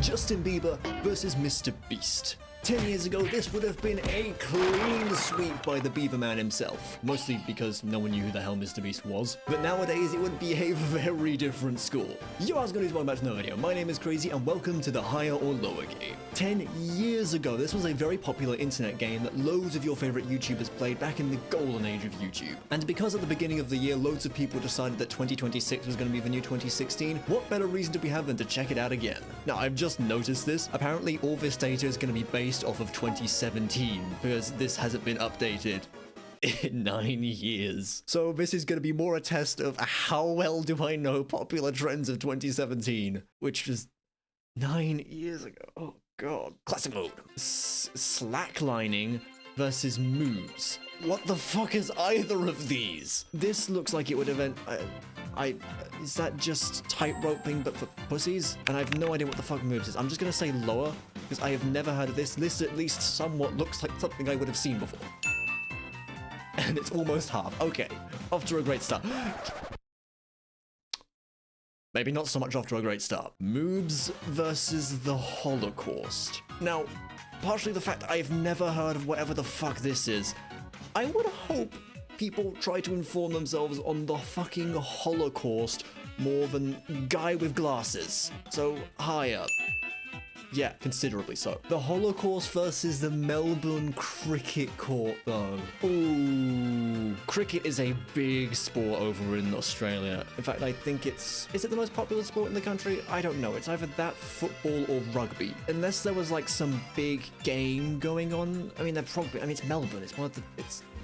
Justin Bieber versus Mr. Beast. 10 years ago, this would have been a clean sweep by the Beaver Man himself. Mostly because no one knew who the hell Mr. Beast was. But nowadays, it would be a very different score. Yo, how's it going? Welcome back to another video. My name is Crazy, and welcome to the Higher or Lower game. 10 years ago, this was a very popular internet game that loads of your favorite YouTubers played back in the golden age of YouTube. And because at the beginning of the year, loads of people decided that 2026 was going to be the new 2016, what better reason do we have than to check it out again? Now, I've just noticed this. Apparently, all this data is going to be based off of 2017 because this hasn't been updated in 9 years. So this is going to be more a test of how well do I know popular trends of 2017, which was 9 years ago. Oh god. Classic mode. Slacklining versus moves. What the fuck is either of these? This looks like it would have been... is that just tightrope but for pussies? And I have no idea what the fuck moves is. I'm just gonna say lower, because I have never heard of this. This at least somewhat looks like something I would have seen before. And it's almost half. Okay, off to a great start. Maybe not so much off to a great start. Moves versus the Holocaust. Now, partially the fact that I've never heard of whatever the fuck this is, I would hope people try to inform themselves on the fucking Holocaust more than guy with glasses. So, higher. Yeah, considerably so. The Holocaust versus the Melbourne Cricket Court, though. Ooh. Cricket is a big sport over in Australia. In fact, I think is it the most popular sport in the country? I don't know. It's either that, football, or rugby. Unless there was like some big game going on. I mean, it's Melbourne. It's one of the,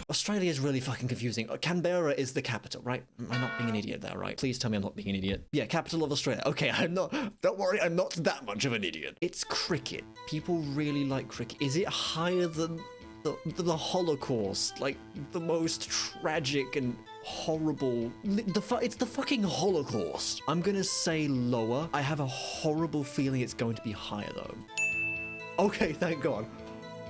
Australia is really fucking confusing. Canberra is the capital, right? I'm not being an idiot there, right? Please tell me I'm not being an idiot. Yeah, capital of Australia. Okay, I'm not, don't worry, I'm not that much of an idiot. It's cricket. People really like cricket. Is it higher than the Holocaust? Like, the most tragic and horrible... It's the fucking Holocaust. I'm gonna say lower. I have a horrible feeling it's going to be higher, though. Okay, thank God.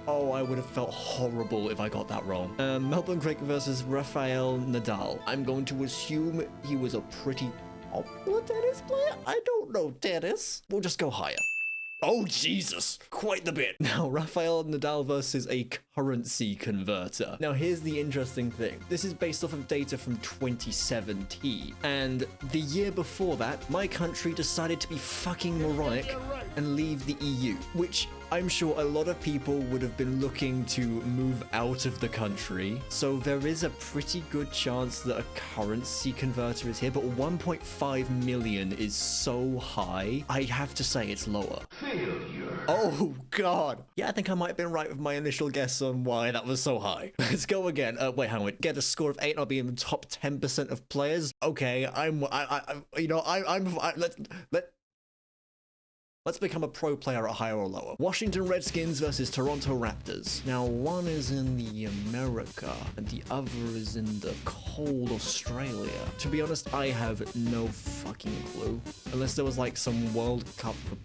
Oh, I would have felt horrible if I got that wrong. Melbourne Cricket versus Rafael Nadal. I'm going to assume he was a pretty popular tennis player? I don't know tennis. We'll just go higher. Oh, Jesus. Quite the bit. Now, Rafael Nadal versus a currency converter. Now, here's the interesting thing. This is based off of data from 2017. And the year before that, my country decided to be fucking moronic and leave the EU, which I'm sure a lot of people would have been looking to move out of the country. So there is a pretty good chance that a currency converter is here, but 1.5 million is so high, I have to say it's lower. Failure. Oh, God. Yeah, I think I might have been right with my initial guess on why that was so high. Let's go again. Wait, hang on. Get a score of 8 and I'll be in the top 10% of players. Okay, let's become a pro player at higher or lower. Washington Redskins versus Toronto Raptors. Now, one is in the America, and the other is in the cold Australia. To be honest, I have no fucking clue. Unless there was like some World Cup for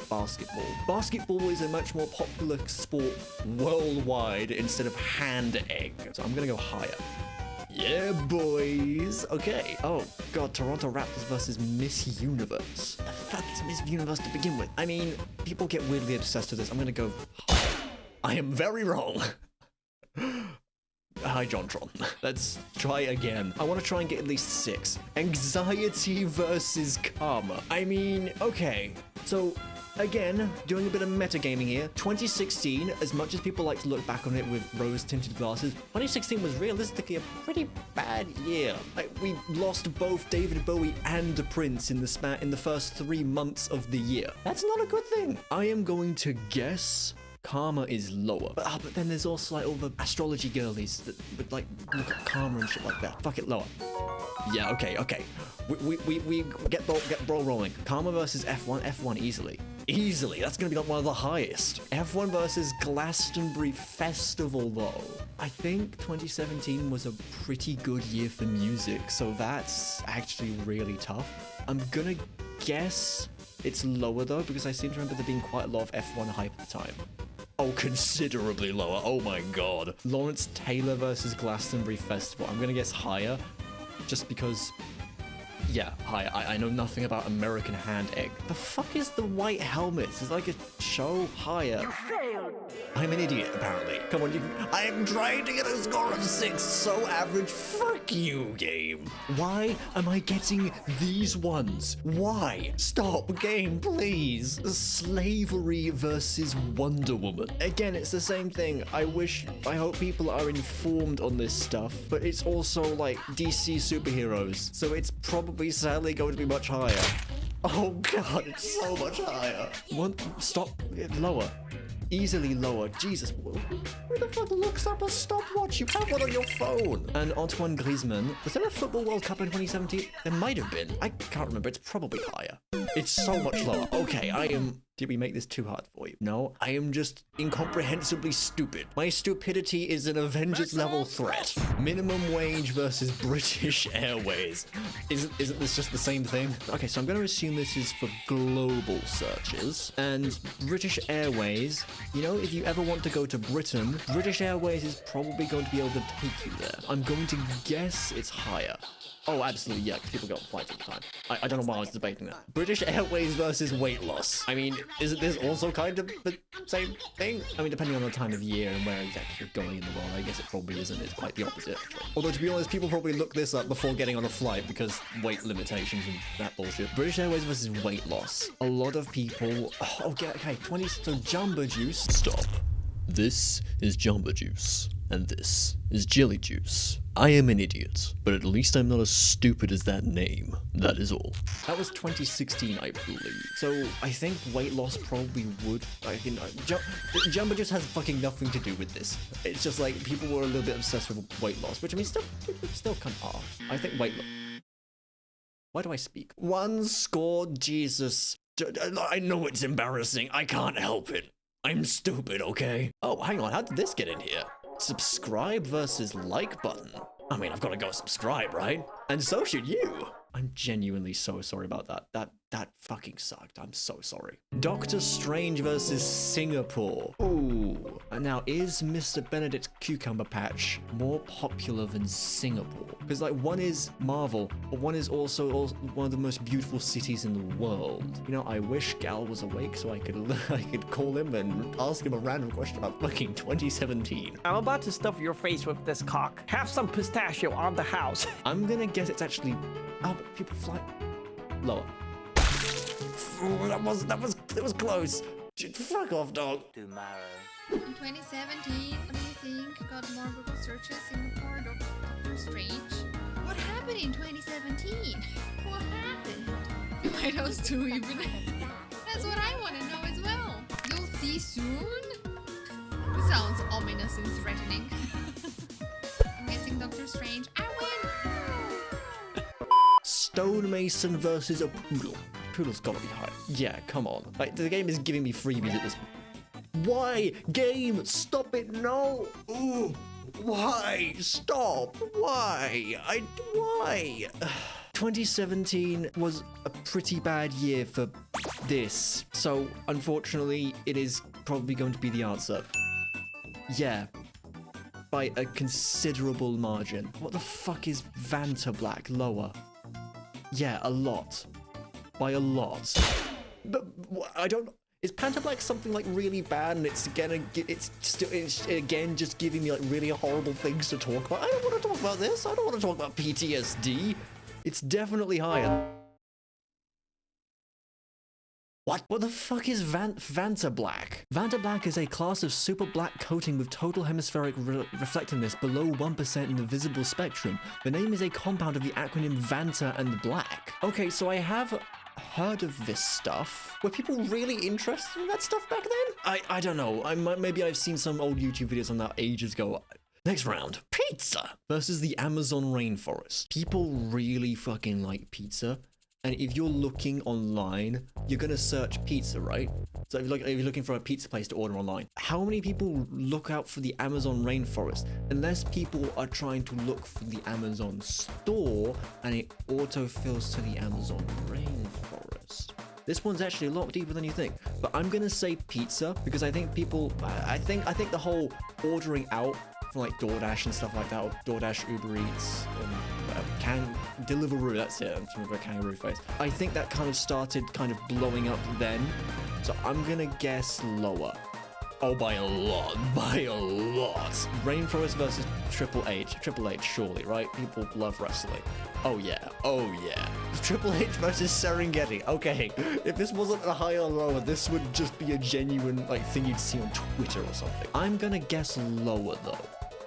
basketball. Basketball is a much more popular sport worldwide instead of hand egg. So I'm gonna go higher. Yeah, boys. Okay. Oh, God. Toronto Raptors versus Miss Universe. The fuck is Miss Universe to begin with? I mean, people get weirdly obsessed with this. I'm gonna go higher. I am very wrong. Hi, Jontron. Let's try again. I want to try and get at least 6. Anxiety versus karma. I mean, okay. So, again, doing a bit of metagaming here. 2016, as much as people like to look back on it with rose-tinted glasses, 2016 was realistically a pretty bad year. Like, we lost both David Bowie and Prince in the first 3 months of the year. That's not a good thing. I am going to guess karma is lower. But then there's also like all the astrology girlies that would like look at karma and shit like that. Fuck it, lower. Yeah, okay. We get ball rolling. Karma versus F1 easily. Easily, that's gonna be like one of the highest. F1 versus Glastonbury Festival though. I think 2017 was a pretty good year for music, so that's actually really tough. I'm gonna guess it's lower though, because I seem to remember there being quite a lot of F1 hype at the time. Oh, considerably lower. Oh my god. Lawrence Taylor versus Glastonbury Festival. I'm gonna guess higher, just because Yeah, hi, I know nothing about American hand egg. The fuck is the white helmet? Is it like a show? Higher. I'm an idiot, apparently. Come on, I am trying to get a score of 6, so average. Fuck you, game. Why am I getting these ones? Why? Stop, game, please. Slavery versus Wonder Woman. Again, it's the same thing. I hope people are informed on this stuff, but it's also like DC superheroes, so it's probably sadly going to be much higher. Oh god, it's so much higher. Stop, lower. Easily lower. Jesus, who the fuck looks up a stopwatch? You have one on your phone. And Antoine Griezmann. Was there a Football World Cup in 2017? There might have been. I can't remember. It's probably higher. It's so much lower. Okay, Did we make this too hard for you? No, I am just incomprehensibly stupid. My stupidity is an Avengers level threat. Minimum wage versus British Airways. Isn't this just the same thing? Okay, so I'm going to assume this is for global searches. And British Airways, you know, if you ever want to go to Britain, British Airways is probably going to be able to take you there. I'm going to guess it's higher. Oh, absolutely, yeah, people go on flights all the time. I don't know why I was debating that. British Airways versus weight loss. I mean, isn't this also kind of the same thing? I mean, depending on the time of year and where exactly you're going in the world, I guess it probably isn't. It's quite the opposite, actually. Although, to be honest, people probably look this up before getting on a flight because weight limitations and that bullshit. British Airways versus weight loss. A lot of people... Oh, okay, 20... So, Jamba Juice... Stop. This is Jamba Juice. And this is Jelly Juice. I am an idiot, but at least I'm not as stupid as that name. That is all. That was 2016, I believe. So I think weight loss probably would. Jamba Juice has fucking nothing to do with this. It's just like people were a little bit obsessed with weight loss, which I mean, still kind of are. I think weight loss. Why do I speak? One score, Jesus. I know it's embarrassing. I can't help it. I'm stupid, okay? Oh, hang on. How did this get in here? Subscribe versus like button. I mean, I've got to go subscribe, right? And so should you. I'm genuinely so sorry about that. That fucking sucked. I'm so sorry. Doctor Strange versus Singapore. Ooh. Now, is Mr. Benedict Cucumber Patch more popular than Singapore? Because, like, one is Marvel, but one is also one of the most beautiful cities in the world. You know, I wish Gal was awake so I could call him and ask him a random question about fucking 2017. I'm about to stuff your face with this cock. Have some pistachio on the house. I'm gonna guess it's actually... Oh, but people fly... Lower. Ooh, that was close. Fuck off, dog. Tomorrow. In 2017, what do you think got more Google searches? Singapore, Doctor Strange? What happened in 2017? What happened? Why those two even? That's what I want to know as well. You'll see soon? This sounds ominous and threatening. I'm guessing Doctor Strange. I win! Stonemason versus a poodle. Poodle's gotta be high. Yeah, come on. Like, the game is giving me freebies at this point. Why? Game, stop it, no! Ooh, why? Stop, why? Why? 2017 was a pretty bad year for this, so unfortunately, it is probably going to be the answer. Yeah, by a considerable margin. What the fuck is Vantablack lower? Yeah, a lot. By a lot. But I don't... Is Pantablack something like really bad and it's again just giving me like really horrible things to talk about? I don't want to talk about this. I don't want to talk about PTSD. It's definitely higher. What the fuck is Vantablack? Vantablack is a class of super black coating with total hemispheric reflectiveness below 1% in the visible spectrum. The name is a compound of the acronym Vanta and black. Okay, so I have heard of this stuff. Were people really interested in that stuff back then? I don't know. Maybe I've seen some old YouTube videos on that ages ago. Next round, pizza versus the Amazon rainforest. People really fucking like pizza. And if you're looking online, you're gonna search pizza, right? So if you're looking for a pizza place to order online, how many people look out for the Amazon rainforest? Unless people are trying to look for the Amazon store and it autofills to the Amazon rainforest. This one's actually a lot deeper than you think. But I'm gonna say pizza because I think people, I think the whole ordering out from like DoorDash and stuff like that, or DoorDash, Uber Eats, Deliveroo, that's it. I'm trying to remember a kangaroo face. I think that kind of started kind of blowing up then. So I'm gonna guess lower. Oh, by a lot. By a lot. Rainforest versus Triple H. Triple H, surely, right? People love wrestling. Oh, yeah. Oh, yeah. Triple H versus Serengeti. Okay. If this wasn't a higher or lower, this would just be a genuine, like, thing you'd see on Twitter or something. I'm gonna guess lower, though.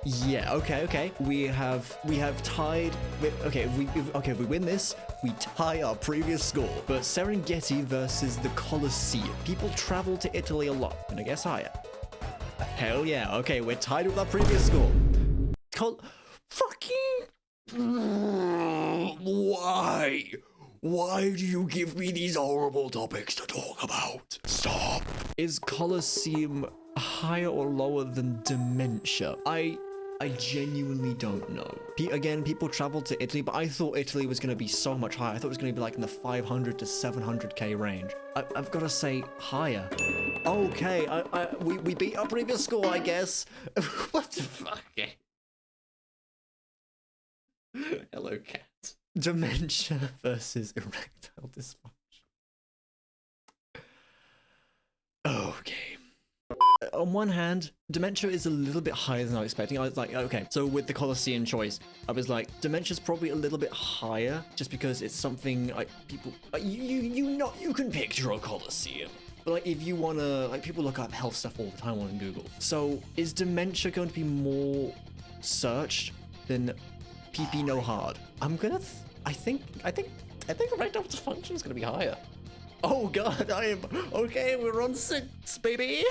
Yeah, okay. We have tied. If we win this, we tie our previous score. But Serengeti versus the Colosseum. People travel to Italy a lot. And I guess higher. Hell yeah. Okay, we're tied with our previous score. Why? Why do you give me these horrible topics to talk about? Stop. Is Colosseum higher or lower than Dementia? I genuinely don't know. Again, people travel to Italy, but I thought Italy was going to be so much higher. I thought it was going to be like in the 500 to 700k range. I've got to say higher. Okay, we beat our previous score, I guess. What the fuck? Hello, cat. Dementia versus erectile dysfunction. Okay. On one hand, Dementia is a little bit higher than I was expecting. I was like, okay, so with the Colosseum choice, I was like, Dementia's probably a little bit higher, just because it's something like people, you can picture a Colosseum. But like, if you wanna, like, people look up health stuff all the time on Google. So is Dementia going to be more searched than PP No Hard? I think erectile dysfunction is gonna be higher. Oh god, okay, we're on 6, baby.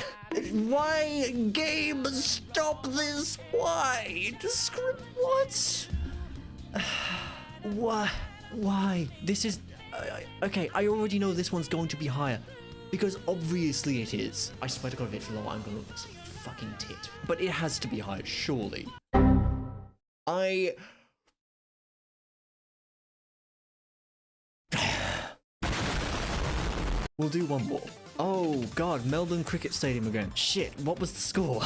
Why, game, stop this? Why? The script, what? Why? This is, okay, I already know this one's going to be higher. Because obviously it is. I swear to god, if it's lower, I'm gonna look like some fucking tit. But it has to be higher, surely. We'll do one more. Oh god, Melbourne Cricket Stadium again. Shit, what was the score?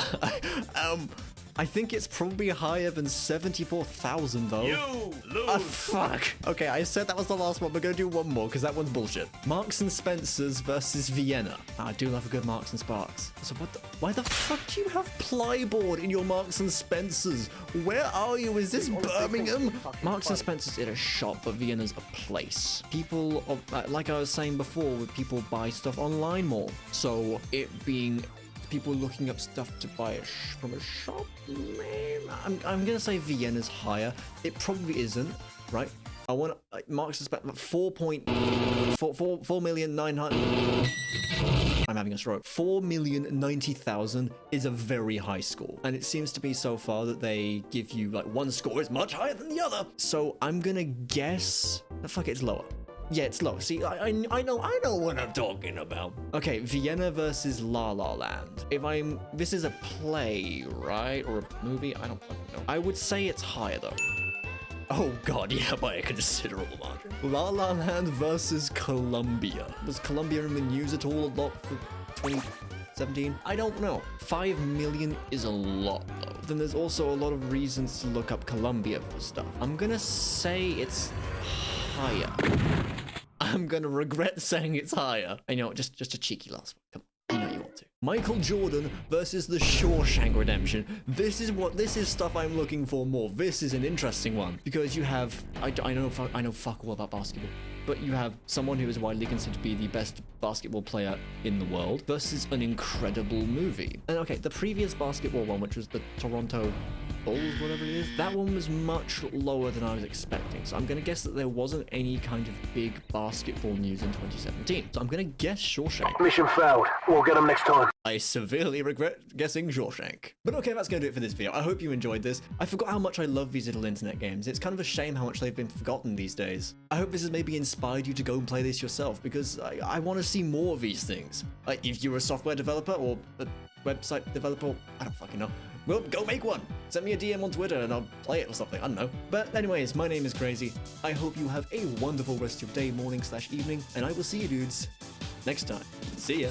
I think it's probably higher than 74,000 though. You lose. Fuck. Okay, I said that was the last one. We're gonna do one more because that one's bullshit. Marks and Spencers versus Vienna. I do love a good Marks and Sparks. So why the fuck do you have plyboard in your Marks and Spencers? Where are you? Is this Birmingham? Marks and Spencers is a shop, but Vienna's a place. People, like I was saying before, people buy stuff online more. So it being people looking up stuff to buy from a shop, I'm gonna say Vienna's higher. It probably isn't, right? I want Marks and Spencer 4,900,000. I'm having a stroke. 4,090,000 is a very high score, and it seems to be so far that they give you like one score is much higher than the other. So I'm gonna guess. Fuck it, it's lower. Yeah, it's low. See, I know what I'm talking about. Okay, Vienna versus La La Land. This is a play, right? Or a movie? I don't fucking know. I would say it's higher though. Oh god, yeah, by a considerable margin. La La Land versus Colombia. Was Colombia in the news at all a lot for 2017? I don't know. 5 million is a lot though. Then there's also a lot of reasons to look up Colombia for stuff. I'm gonna say it's higher. I'm gonna regret saying it's higher. I know, just a cheeky last one. Come on, you know you want to. Michael Jordan versus the Shawshank Redemption. This is stuff I'm looking for more. This is an interesting one because you have I know fuck all about basketball, but you have someone who is widely considered to be the best basketball player in the world versus an incredible movie. And okay, the previous basketball one, which was the Toronto Bulls, whatever it is, that one was much lower than I was expecting. So I'm gonna guess that there wasn't any kind of big basketball news in 2017. So I'm gonna guess Shawshank. Mission failed. We'll get them next time. I severely regret guessing Shawshank. But okay, that's gonna do it for this video. I hope you enjoyed this. I forgot how much I love these little internet games. It's kind of a shame how much they've been forgotten these days. I hope this has maybe inspired you to go and play this yourself, because I want to see more of these things. Like, if you're a software developer or a website developer, I don't fucking know. Well, go make one. Send me a DM on Twitter and I'll play it or something. I don't know. But anyways, my name is Crazy. I hope you have a wonderful rest of your day, morning / evening, and I will see you dudes next time. See ya.